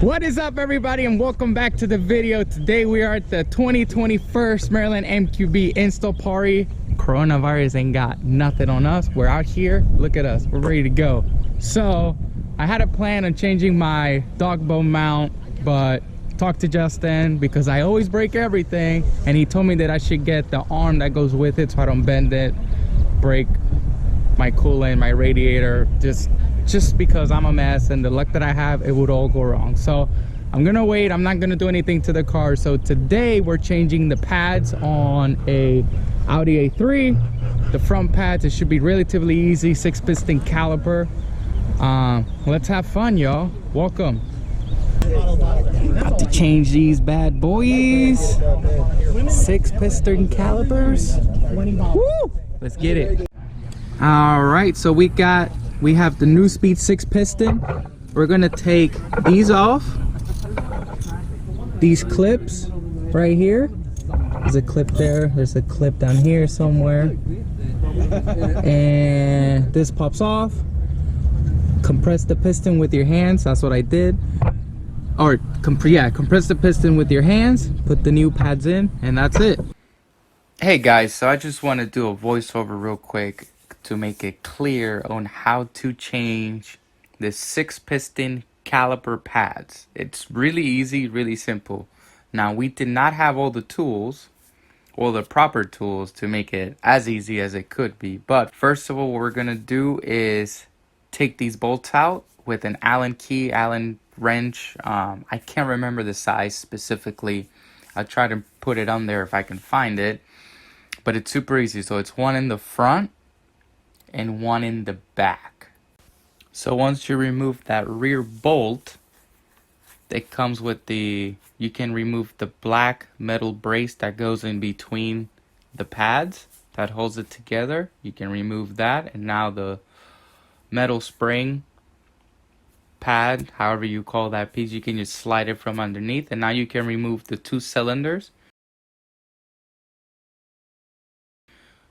What is up, everybody, and welcome back to the video. Today we are at the 2021 Maryland MQB install party. Coronavirus ain't got nothing on us. We're out here. Look at us. We're ready to go. So I had a plan on changing my dog bone mount, but talked to Justin because I always break everything, and he told me that I should get the arm that goes with it so I don't bend it, break my coolant, my radiator, just because I'm a mess, and the luck that I have, it would all go wrong. So I'm gonna wait. I'm not gonna do anything to the car. So today we're changing the pads on a Audi A3. The front pads, it should be relatively easy. 6-piston caliper. Let's have fun, y'all. Welcome. About to change these bad boys. 6-piston calipers. Woo! Let's get it. All right, so we have the Neuspeed 6-piston. We're gonna take these off. These clips right here. There's a clip there. There's a clip down here somewhere. And this pops off. Compress the piston with your hands. That's what I did. Or compress the piston with your hands. Put the new pads in, and that's it. Hey guys, so I just want to do a voiceover real quick to make it clear on how to change the 6-piston caliper pads. It's really easy, really simple. Now, we did not have all the tools or the proper tools to make it as easy as it could be. But first of all, what we're going to do is take these bolts out with an Allen key, Allen wrench. I can't remember the size specifically. I'll try to put it on there if I can find it. But it's super easy. So it's one in the front and one in the back. So once you remove that rear bolt, it comes with you can remove the black metal brace that goes in between the pads that holds it together. You can remove that, and now the metal spring pad, however you call that piece, you can just slide it from underneath, and now you can remove the 2 cylinders.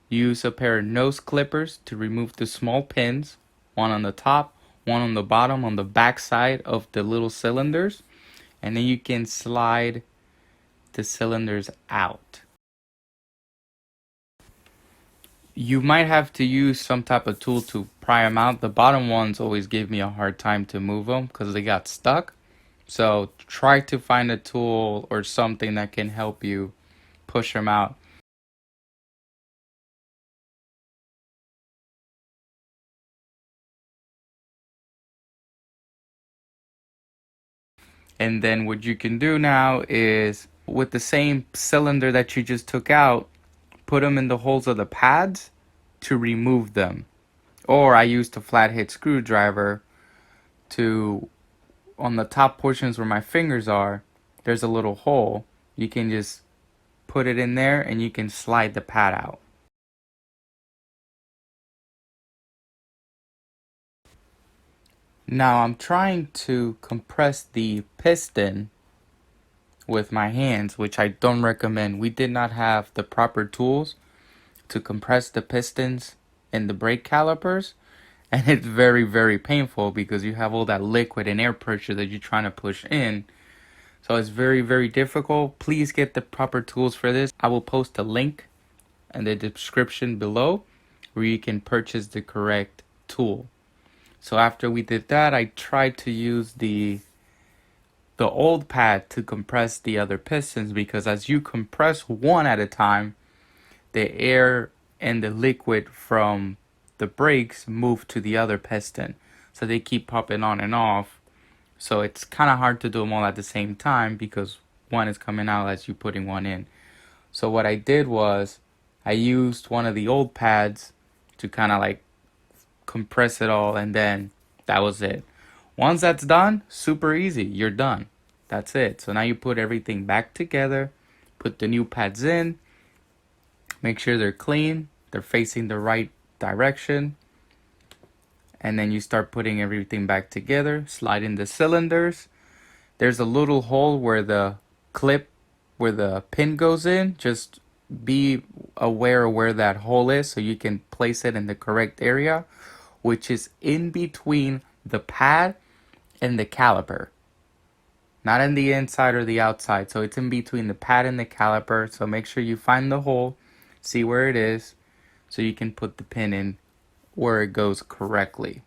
Use a pair of nose clippers to remove the small pins, one on the top, one on the bottom on the back side of the little cylinders, and then you can slide the cylinders out. You might have to use some type of tool to pry them out. The bottom ones always give me a hard time to move them because they got stuck. So try to find a tool or something that can help you push them out. And then what you can do now is, with the same cylinder that you just took out, put them in the holes of the pads to remove them. Or I used a flathead screwdriver to, on the top portions where my fingers are, there's a little hole. You can just put it in there and you can slide the pad out. Now I'm trying to compress the piston with my hands, which I don't recommend. We did not have the proper tools to compress the pistons and the brake calipers, and it's very, very painful because you have all that liquid and air pressure that you're trying to push in. So it's very, very difficult. Please get the proper tools for this. I will post a link in the description below where you can purchase the correct tool. So after we did that, I tried to use the old pad to compress the other pistons, because as you compress one at a time, the air and the liquid from the brakes move to the other piston. So they keep popping on and off. So it's kind of hard to do them all at the same time because one is coming out as you're putting one in. So what I did was I used one of the old pads to kind of like compress it all, and then that was it. Once that's done, super easy, you're done. That's it. So now you put everything back together, put the new pads in, make sure they're clean, they're facing the right direction, and then you start putting everything back together, slide in the cylinders. There's a little hole where the clip, where the pin goes in. Just be aware of where that hole is so you can place it in the correct area, which is in between the pad and the caliper. not in the inside or the outside. So it's in between the pad and the caliper. So make sure you find the hole, see where it is, so you can put the pin in where it goes correctly.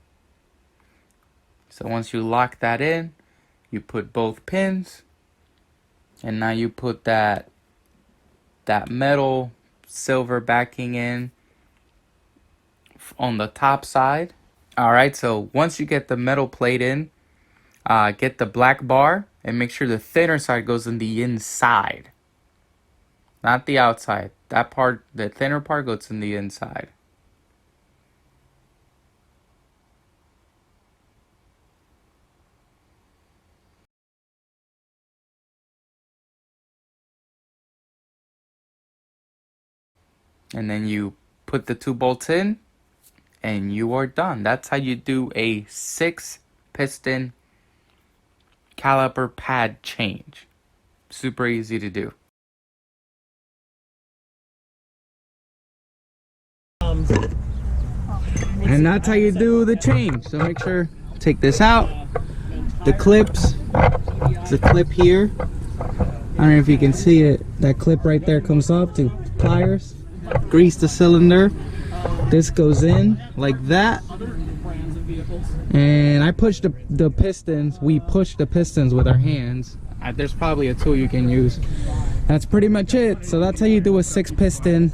So once you lock that in, you put both pins, and now you put that metal silver backing in on the top side. Alright, so once you get the metal plate in, get the black bar and make sure the thinner side goes in the inside, not the outside. That part, the thinner part, goes in the inside. And then you put the 2 bolts in and you are done. That's how you do a 6-piston caliper pad change. Super easy to do. And that's how you do the change. So make sure, take this out. The clips, it's a clip here. I don't know if you can see it. That clip right there comes off to pliers. Grease the cylinder. This goes in like that. And I push the pistons. We push the pistons with our hands. There's probably a tool you can use. That's pretty much it. So that's how you do a 6-piston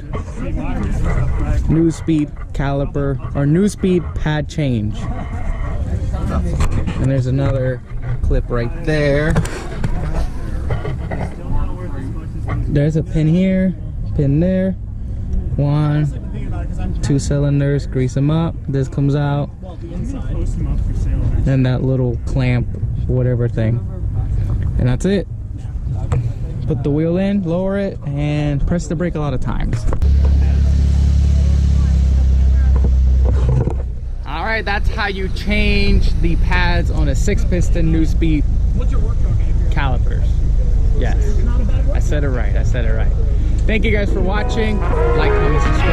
Neuspeed caliper or Neuspeed pad change. And there's another clip right there. There's a pin here, pin there. 1, 2 cylinders, grease them up. This comes out. And that little clamp, whatever thing. And that's it. Put the wheel in, lower it, and press the brake a lot of times. Alright, that's how you change the pads on a 6-piston Neuspeed calipers. Yes, I said it right. Thank you guys for watching. Like, comment, subscribe.